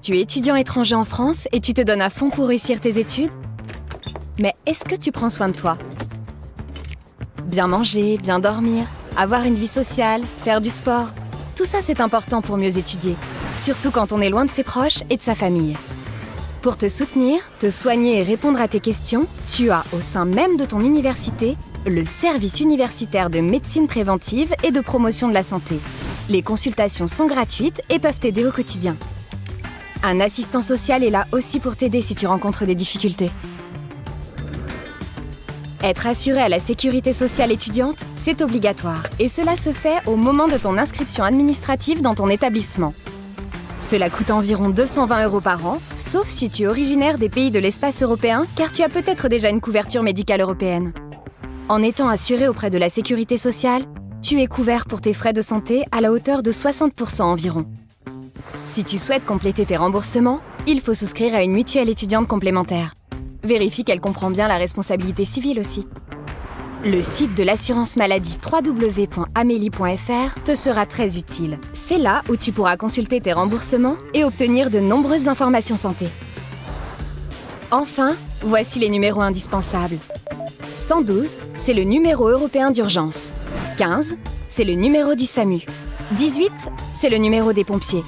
Tu es étudiant étranger en France et tu te donnes à fond pour réussir tes études? Mais est-ce que tu prends soin de toi? Bien manger, bien dormir, avoir une vie sociale, faire du sport, tout ça c'est important pour mieux étudier, surtout quand on est loin de ses proches et de sa famille. Pour te soutenir, te soigner et répondre à tes questions, tu as au sein même de ton université le service universitaire de médecine préventive et de promotion de la santé. Les consultations sont gratuites et peuvent t'aider au quotidien. Un assistant social est là aussi pour t'aider si tu rencontres des difficultés. Être assuré à la sécurité sociale étudiante, c'est obligatoire et cela se fait au moment de ton inscription administrative dans ton établissement. Cela coûte environ 220 € par an, sauf si tu es originaire des pays de l'espace européen, car tu as peut-être déjà une couverture médicale européenne. En étant assuré auprès de la sécurité sociale, tu es couvert pour tes frais de santé à la hauteur de 60% environ. Si tu souhaites compléter tes remboursements, il faut souscrire à une mutuelle étudiante complémentaire. Vérifie qu'elle comprend bien la responsabilité civile aussi. Le site de l'assurance maladie www.amelie.fr te sera très utile. C'est là où tu pourras consulter tes remboursements et obtenir de nombreuses informations santé. Enfin, voici les numéros indispensables. 112, c'est le numéro européen d'urgence. 15, c'est le numéro du SAMU. 18, c'est le numéro des pompiers.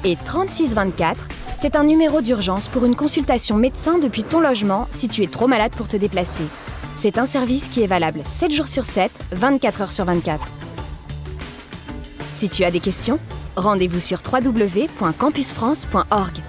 Et 3624, c'est un numéro d'urgence pour une consultation médecin depuis ton logement si tu es trop malade pour te déplacer. C'est un service qui est valable 7 jours sur 7, 24 heures sur 24. Si tu as des questions, rendez-vous sur www.campusfrance.org.